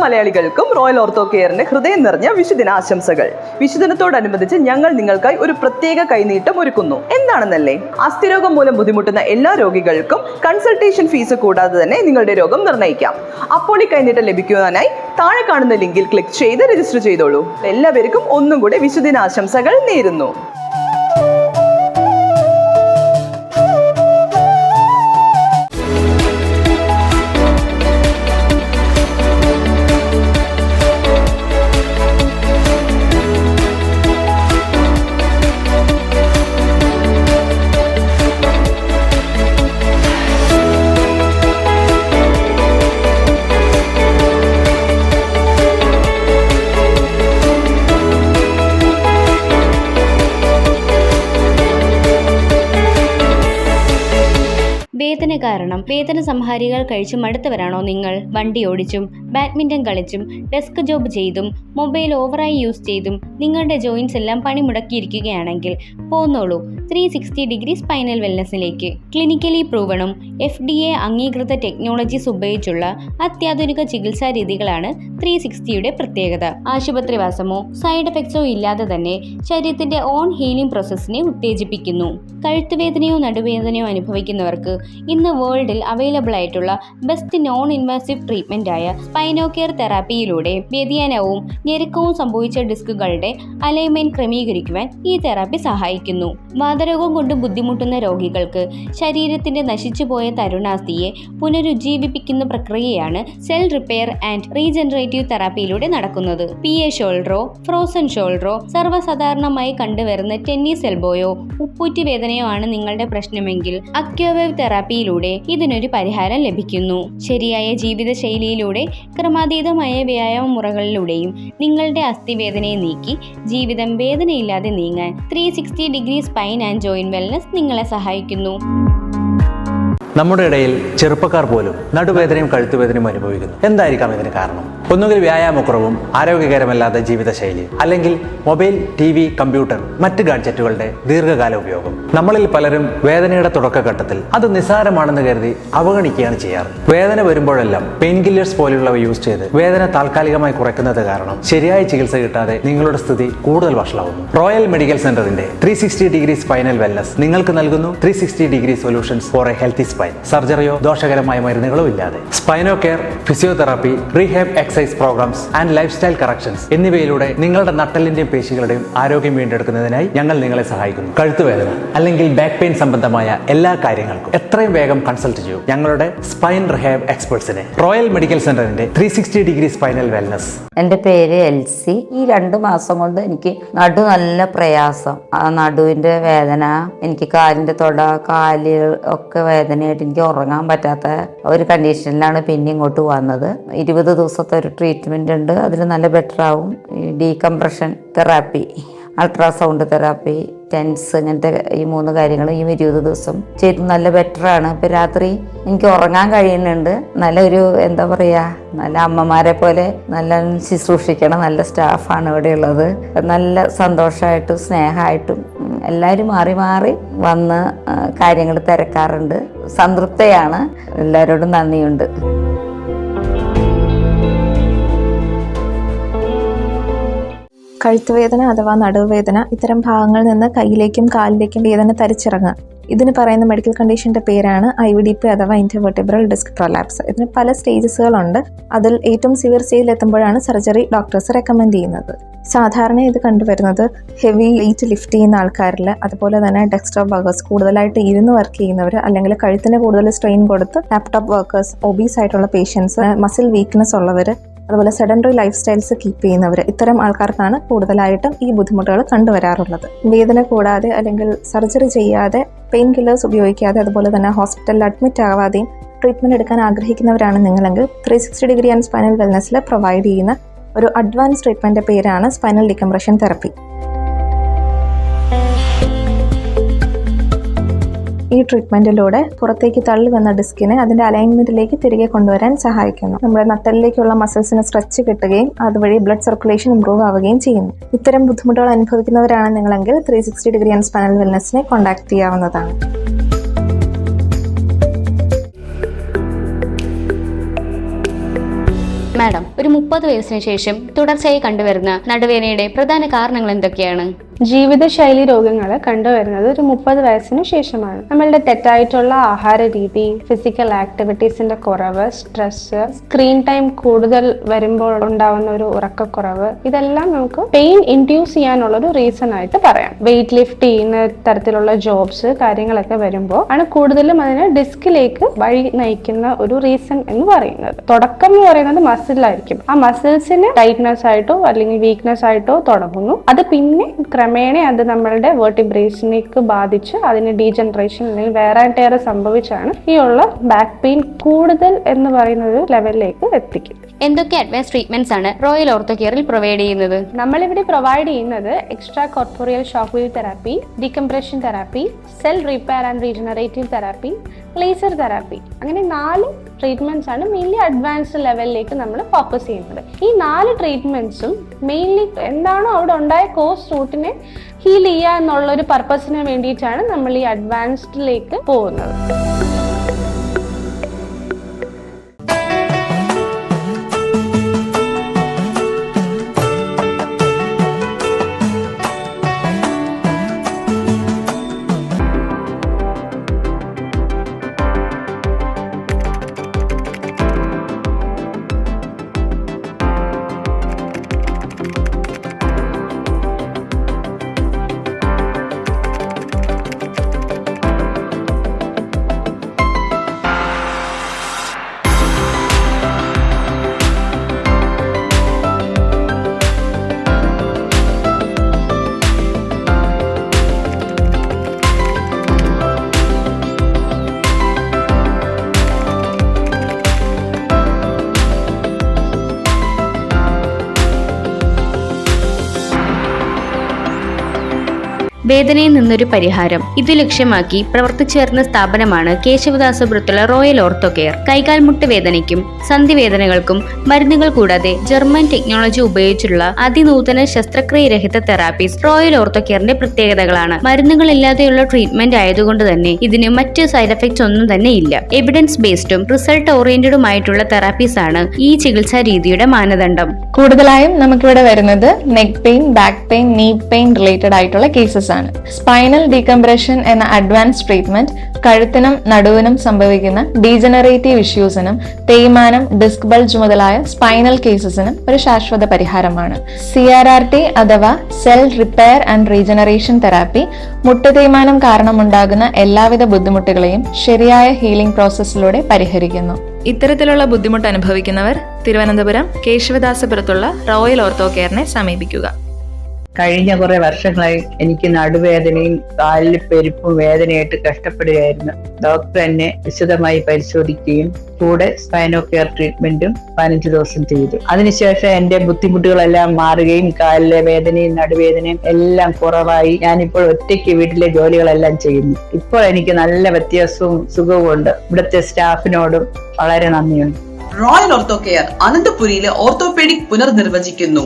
മലയാളികൾക്കും royal ortho കെയറിന്റെ ഹൃദയം നിറഞ്ഞ വിഷുദിനാശംസകൾ. വിഷുദിനത്തോടനുബന്ധിച്ച് ഞങ്ങൾ നിങ്ങൾക്കായി ഒരു പ്രത്യേക കൈനീട്ടം ഒരുക്കുന്നു. എന്താണെന്നല്ലേ? അസ്ഥിരോഗം മൂലം ബുദ്ധിമുട്ടുന്ന എല്ലാ രോഗികൾക്കും കൺസൾട്ടേഷൻ ഫീസ് കൂടാതെ തന്നെ നിങ്ങളുടെ രോഗം നിർണ്ണയിക്കാം. അപ്പോൾ ഈ കൈനീട്ടം ലഭിക്കുവാനായി താഴെ കാണുന്ന ലിങ്കിൽ ക്ലിക്ക് ചെയ്ത് രജിസ്റ്റർ ചെയ്തോളൂ. എല്ലാവർക്കും ഒന്നും കൂടി വിഷുദിനാശംസകൾ നേരുന്നു. വേദന കാരണം വേദന സംഹാരികൾ കഴിച്ചും മടുത്തവരാണോ നിങ്ങൾ? വണ്ടി ഓടിച്ചും ബാഡ്മിൻ്റൺ കളിച്ചും ഡെസ്ക് ജോബ് ചെയ്തും മൊബൈൽ ഓവറായി യൂസ് ചെയ്തും നിങ്ങളുടെ ജോയിൻസ് എല്ലാം പണിമുടക്കിയിരിക്കുകയാണെങ്കിൽ പോന്നോളൂ 360 ഡിഗ്രി സ്പൈനൽ വെൽനസിലേക്ക്. ക്ലിനിക്കലി പ്രൂവണും FDA അംഗീകൃത ടെക്നോളജീസ് ഉപയോഗിച്ചുള്ള അത്യാധുനിക ചികിത്സാ രീതികളാണ് 360യുടെ പ്രത്യേകത. ആശുപത്രിവാസമോ സൈഡ് എഫക്ട്സോ ഇല്ലാതെ തന്നെ ശരീരത്തിന്റെ ഓൺ ഹീലിംഗ് പ്രോസസ്സിനെ ഉത്തേജിപ്പിക്കുന്നു. കഴുത്തുവേദനയോ നടുവേദനയോ അനുഭവിക്കുന്നവർക്ക് ഇന്ന് വേൾഡിൽ അവൈലബിൾ ആയിട്ടുള്ള ബെസ്റ്റ് നോൺ ഇൻവാസീവ് ട്രീറ്റ്മെന്റ് ആയ സ്പൈനോകെയർ തെറാപ്പിയിലൂടെ വ്യതിയാനവും ഞെരുക്കവും സംഭവിച്ച ഡിസ്കുകളുടെ അലൈൻമെന്റ് ക്രമീകരിക്കുവാൻ ഈ തെറാപ്പി സഹായിക്കുന്നു. വാതരോഗം കൊണ്ട് ബുദ്ധിമുട്ടുന്ന രോഗികൾക്ക് ശരീരത്തിന്റെ നശിച്ചുപോയ തരുണാസ്ഥിയെ പുനരുജ്ജീവിപ്പിക്കുന്ന പ്രക്രിയയാണ് സെൽ റിപ്പയർ ആൻഡ് റീജനറേറ്റീവ് തെറാപ്പിയിലൂടെ നടക്കുന്നത്. PA ഷോൾഡറോ ഫ്രോസൺ ഷോൾഡറോ സർവ്വസാധാരണമായി കണ്ടുവരുന്ന ടെന്നീസ് എൽബോയോ ഉപ്പൂറ്റി വേദനയോ ആണ് നിങ്ങളുടെ പ്രശ്നമെങ്കിൽ അക്യോവേവ് തെറാപ്പിയിലൂടെ ഇതിനൊരു പരിഹാരം ലഭിക്കുന്നു. ശരിയായ ജീവിതശൈലിയിലൂടെ ക്രമാതീതമായ വ്യായാമ മുറകളിലൂടെയും നിങ്ങളുടെ അസ്ഥിവേദനയെ നീക്കി ജീവിതം വേദനയില്ലാതെ നീങ്ങാൻ 360 degree spine and joint wellness നിങ്ങളെ സഹായിക്കുന്നു. നമ്മുടെ ഇടയിൽ ചെറുപ്പക്കാർ പോലും നടുവേദനയും കഴുത്തുവേദനയും അനുഭവിക്കുന്നു. എന്തായിരിക്കാം ഇതിന് കാരണം? ഒന്നുകിൽ വ്യായാമക്കുറവും ആരോഗ്യകരമല്ലാത്ത ജീവിതശൈലി, അല്ലെങ്കിൽ മൊബൈൽ, TV, കമ്പ്യൂട്ടർ, മറ്റ് ഗാഡ്ജറ്റുകളുടെ ദീർഘകാല ഉപയോഗം. നമ്മളിൽ പലരും വേദനയുടെ തുടക്കഘട്ടത്തിൽ അത് നിസ്സാരമാണെന്ന് കരുതി അവഗണിക്കുകയാണ് ചെയ്യാറ്. വേദന വരുമ്പോഴെല്ലാം പെയിൻ കില്ലേഴ്സ് പോലെയുള്ളവ യൂസ് ചെയ്ത് വേദന താൽക്കാലികമായി കുറയ്ക്കുന്നത് കാരണം ശരിയായ ചികിത്സ കിട്ടാതെ നിങ്ങളുടെ സ്ഥിതി കൂടുതൽ വഷളാവുന്നു. റോയൽ മെഡിക്കൽ സെന്ററിന്റെ 360 ഡിഗ്രി സ്പൈനൽ വെൽനസ് നിങ്ങൾക്ക് നൽകുന്നു 360 degree solutions for a healthy spine. സർജറിയോ ദോഷകരമായ മരുന്നുകളോ ഇല്ലാതെ spino care, physiotherapy, rehab exercise programmes and lifestyle corrections എന്നിവയിലൂടെ നിങ്ങളുടെ നട്ടലിന്റെയും പേശികളുടെയും ആരോഗ്യം വീണ്ടെടുക്കുന്നതിനായി ഞങ്ങൾ നിങ്ങളെ സഹായിക്കുന്നു. കഴുത്തുവേദന അല്ലെങ്കിൽ ബാക്ക് പെയിൻ സംബന്ധമായ എല്ലാ കാര്യങ്ങൾക്കും എത്രയും വേഗം കൺസൾട്ട് ചെയ്യൂ ഞങ്ങളുടെ സ്പൈൻ റിഹാബ് എക്സ്പെർട്സിനെ. റോയൽ മെഡിക്കൽ സെന്ററിന്റെ 360 ഡിഗ്രി സ്പൈനൽ വെൽനസ്. എൻ്റെ പേര് എൽസി. ഈ 2 മാസം കൊണ്ട് എനിക്ക് നല്ല പ്രയാസം. ആ നടുവിൻ്റെ വേദന, എനിക്ക് കാലിൻ്റെ തൊട, കാല് ഒക്കെ വേദനയായിട്ട് എനിക്ക് ഉറങ്ങാൻ പറ്റാത്ത ഒരു കണ്ടീഷനിലാണ് പിന്നെ ഇങ്ങോട്ട് വന്നത്. 20 ദിവസത്തെ ഒരു ട്രീറ്റ്മെൻ്റ് ഉണ്ട്. അതിൽ നല്ല ബെറ്റർ ആവും. ഈ decompression therapy, ultrasound therapy, TENS, ഇങ്ങനത്തെ ഈ 3 കാര്യങ്ങൾ ഈ 20 ദിവസം ചെയ്ത് നല്ല ബെറ്ററാണ്. ഇപ്പം രാത്രി എനിക്ക് ഉറങ്ങാൻ കഴിയുന്നുണ്ട്. നല്ലൊരു എന്താ പറയുക, നല്ല അമ്മമാരെ പോലെ നല്ല ശുശ്രൂഷിക്കണം നല്ല സ്റ്റാഫാണ് ഇവിടെ ഉള്ളത്. നല്ല സന്തോഷമായിട്ടും സ്നേഹമായിട്ടും എല്ലാവരും മാറി മാറി വന്ന് കാര്യങ്ങൾ തിരക്കാറുണ്ട്. സംതൃപ്തയാണ്. എല്ലാവരോടും നന്ദിയുണ്ട്. കഴുത്തുവേദന അഥവാ നടുവേദന ഇത്തരം ഭാഗങ്ങളിൽ നിന്ന് കൈയിലേക്കും കാലിലേക്കും വേദന തരിച്ചിറങ്ങുക. ഇതിന് പറയുന്ന മെഡിക്കൽ കണ്ടീഷൻ്റെ പേരാണ് IVDP അഥവാ ഇന്റർവെർട്ടിബ്രൽ ഡിസ്ക് പ്രൊലാപ്സ്. ഇതിന് പല സ്റ്റേജസുകളുണ്ട്. അതിൽ ഏറ്റവും സിവിയർ സ്റ്റേജിൽ എത്തുമ്പോഴാണ് സർജറി ഡോക്ടേഴ്സ് റെക്കമെൻഡ് ചെയ്യുന്നത്. സാധാരണ ഇത് കണ്ടുവരുന്നത് ഹെവി വെയിറ്റ് ലിഫ്റ്റ് ചെയ്യുന്ന ആൾക്കാരിൽ, അതുപോലെ തന്നെ ഡെസ്ക്ടോപ്പ് വർക്കേഴ്സ്, കൂടുതലായിട്ട് ഇരുന്ന് വർക്ക് ചെയ്യുന്നവർ, അല്ലെങ്കിൽ കഴുത്തിന് കൂടുതൽ സ്ട്രെയിൻ കൊടുത്ത് ലാപ്ടോപ്പ് വർക്കേഴ്സ്, ഒബീസ് ആയിട്ടുള്ള പേഷ്യൻസ്, മസിൽ വീക്ക്നെസ് ഉള്ളവർ, അതുപോലെ സെഡൻഡറി ലൈഫ് സ്റ്റൈൽസ് കീപ്പ് ചെയ്യുന്നവർ, ഇത്തരം ആൾക്കാർക്കാണ് കൂടുതലായിട്ടും ഈ ബുദ്ധിമുട്ടുകൾ കണ്ടുവരാറുള്ളത്. വേദന കൂടാതെ അല്ലെങ്കിൽ സർജറി ചെയ്യാതെ, പെയിൻ കില്ലേഴ്സ് ഉപയോഗിക്കാതെ, അതുപോലെ തന്നെ ഹോസ്പിറ്റലിൽ അഡ്മിറ്റ് ആവാതെയും ട്രീറ്റ്മെൻറ്റ് എടുക്കാൻ ആഗ്രഹിക്കുന്നവരാണ് നിങ്ങളെങ്കിൽ 360 ഡിഗ്രി ആൻഡ് സ്പൈനൽ വെൽനസിൽ പ്രൊവൈഡ് ചെയ്യുന്ന ഒരു അഡ്വാൻസ് ട്രീറ്റ്മെൻറ്റ് പേരാണ് സ്പൈനൽ ഡീകംപ്രഷൻ തെറപ്പി. ഈ ട്രീറ്റ്മെൻറ്റിലൂടെ പുറത്തേക്ക് തള്ളി വന്ന ഡിസ്കിനെ അതിൻ്റെ അലൈൻമെൻറ്റിലേക്ക് തിരികെ കൊണ്ടുവരാൻ സഹായിക്കുന്നു. നമ്മുടെ നട്ടലിലേക്കുള്ള മസിൽസിന് സ്ട്രെച്ച് കിട്ടുകയും അതുവഴി ബ്ലഡ് സർക്കുലേഷൻ ഇംപ്രൂവ് ആവുകയും ചെയ്യുന്നു. ഇത്തരം ബുദ്ധിമുട്ടുകൾ അനുഭവിക്കുന്നവരാണ് നിങ്ങളെങ്കിൽ 360 ഡിഗ്രി ആൻഡ് സ്പൈനൽ വെൽനസിനെ കോൺടാക്ട് ചെയ്യാവുന്നതാണ്. മാഡം, ഒരു 30 വയസ്സിന് ശേഷം തുടർച്ചയായി കണ്ടുവരുന്ന നടുവേദനയുടെ പ്രധാന കാരണങ്ങൾ എന്തൊക്കെയാണ്? ജീവിതശൈലി രോഗങ്ങൾ കണ്ടുവരുന്നത് ഒരു 30 വയസ്സിന് ശേഷമാണ്. നമ്മളുടെ തെറ്റായിട്ടുള്ള ആഹാര രീതി, ഫിസിക്കൽ ആക്ടിവിറ്റീസിന്റെ കുറവ്, സ്ട്രെസ്, സ്ക്രീൻ ടൈം കൂടുതൽ വരുമ്പോൾ ഉണ്ടാവുന്ന ഒരു ഉറക്കക്കുറവ്, ഇതെല്ലാം നമുക്ക് പെയിൻ ഇൻഡ്യൂസ് ചെയ്യാനുള്ള ഒരു റീസൺ ആയിട്ട് പറയാം. വെയിറ്റ് ലിഫ്റ്റ് ചെയ്യുന്ന തരത്തിലുള്ള ജോബ്സ് കാര്യങ്ങളൊക്കെ വരുമ്പോൾ ആണ് കൂടുതലും അതിന് ഡിസ്കിലേക്ക് വഴി നയിക്കുന്ന ഒരു റീസൺ എന്ന് പറയുന്നത്. തുടക്കം എന്ന് പറയുന്നത് മസിലായിരിക്കും. ആ മസിൽസിന് ടൈറ്റ്നെസ് ആയിട്ടോ അല്ലെങ്കിൽ വീക്ക്നെസ് ആയിട്ടോ തുടങ്ങുന്നു. അത് പിന്നെ ക്രമേണ അത് നമ്മളുടെ വെർട്ടിബ്രേഷനിലേക്ക് ബാധിച്ച് അതിന് ഡീജനറേഷൻ അല്ലെങ്കിൽ വേറെ ടയർ സംഭവിച്ചാണ് ഈ ഉള്ള ബാക്ക് പെയിൻ കൂടുതൽ എന്ന് പറയുന്ന ഒരു ലെവലിലേക്ക് എത്തിക്കും. എന്തൊക്കെ അഡ്വാൻസ് ട്രീറ്റ്മെന്റ്സ് ആണ് റോയൽ ഓർത്തോ കെയറിൽ പ്രൊവൈഡ് ചെയ്യുന്നത്? നമ്മളിവിടെ പ്രൊവൈഡ് ചെയ്യുന്നത് extra corporeal shock wave therapy, decompression therapy, cell repair and regenerative therapy, laser therapy. അങ്ങനെ 4 ട്രീറ്റ്മെന്റ്സ് ആണ് മെയിൻലി അഡ്വാൻസ്ഡ് ലെവലിലേക്ക് നമ്മൾ ഫോക്കസ് ചെയ്യുന്നത്. ഈ 4 ട്രീറ്റ്മെന്റ്സും മെയിൻലി എന്താണോ അവിടെ ഉണ്ടായ കോസ് റൂട്ടിനെ ഹീൽ ചെയ്യുക എന്നുള്ളൊരു പർപ്പസിന് വേണ്ടിയിട്ടാണ് നമ്മൾ ഈ അഡ്വാൻസ്ഡിലേക്ക് പോകുന്നത്. വേദനയിൽ നിന്നൊരു പരിഹാരം. ഇത് ലക്ഷ്യമാക്കി പ്രവർത്തിച്ചു വരുന്ന സ്ഥാപനമാണ് കേശവദാസപുരത്തുള്ള റോയൽ ഓർത്തോ കെയർ. കൈകാൽമുട്ട് വേദനയ്ക്കും സന്ധിവേദനകൾക്കും മരുന്നുകൾ കൂടാതെ ജർമ്മൻ ടെക്നോളജി ഉപയോഗിച്ചുള്ള അതിനൂതന ശസ്ത്രക്രിയരഹിത തെറാപ്പീസ് റോയൽ ഓർത്തോ കെയറിന്റെ പ്രത്യേകതകളാണ്. മരുന്നുകളില്ലാതെയുള്ള ട്രീറ്റ്മെന്റ് ആയതുകൊണ്ട് തന്നെ ഇതിന് മറ്റ് സൈഡ് എഫക്ട്സ് ഒന്നും തന്നെ ഇല്ല. എവിഡൻസ് ബേസ്ഡും റിസൾട്ട് ഓറിയന്റഡുമായിട്ടുള്ള തെറാപ്പീസ് ആണ് ഈ ചികിത്സാ രീതിയുടെ മാനദണ്ഡം. കൂടുതലായും നമുക്കിവിടെ വരുന്നത് നെക്ക് പെയിൻ, ബാക്ക് പെയിൻ, നീ പെയിൻ റിലേറ്റഡ് ആയിട്ടുള്ള കേസസ് ആണ്. സ്പൈനൽ ഡീകംപ്രഷൻ എന്ന അഡ്വാൻസ് ട്രീറ്റ്മെന്റ് കഴുത്തിനും നടുവിനും സംഭവിക്കുന്ന ഡീജനറേറ്റീവ് ഇഷ്യൂസിനും തേയ്മാനം, ഡിസ്ക് ബൾജ് മുതലായ സ്പൈനൽ കേസസിനും ഒരു ശാശ്വത പരിഹാരമാണ്. CRRT അഥവാ cell repair and regeneration therapy മുട്ട് തേയ്മാനം കാരണമുണ്ടാകുന്ന എല്ലാവിധ ബുദ്ധിമുട്ടുകളെയും ശരിയായ ഹീലിംഗ് പ്രോസസ്സിലൂടെ പരിഹരിക്കുന്നു. ഇത്തരത്തിലുള്ള ബുദ്ധിമുട്ട് അനുഭവിക്കുന്നവർ തിരുവനന്തപുരം കേശവദാസപുരത്തുള്ള റോയൽ ഓർത്തോ കെയറിനെ സമീപിക്കുക. കഴിഞ്ഞ കുറെ വർഷങ്ങളായി എനിക്ക് നടുവേദനയും കാലിൽ പെരുപ്പും വേദനയായിട്ട് കഷ്ടപ്പെടുകയായിരുന്നു. ഡോക്ടർ എന്നെ വിശദമായി പരിശോധിക്കുകയും കൂടെ സ്പൈനോ കെയർ ട്രീറ്റ്മെന്റും 15 ദിവസം ചെയ്തു. അതിനുശേഷം എന്റെ ബുദ്ധിമുട്ടുകളെല്ലാം മാറുകയും കാലിലെ വേദനയും നടുവേദനയും എല്ലാം കുറവായി ഞാനിപ്പോൾ ഒറ്റയ്ക്ക് വീട്ടിലെ ജോലികളെല്ലാം ചെയ്യുന്നു. ഇപ്പോൾ എനിക്ക് നല്ല വ്യത്യാസവും സുഖവും ഉണ്ട്. ഇവിടുത്തെ സ്റ്റാഫിനോടും വളരെ നന്ദിയുണ്ട്. റോയൽ ഓർത്തോ കെയർ അനന്തപുരിയിലെ ഓർത്തോപെഡിക് പുനർനിർവചിക്കുന്നു.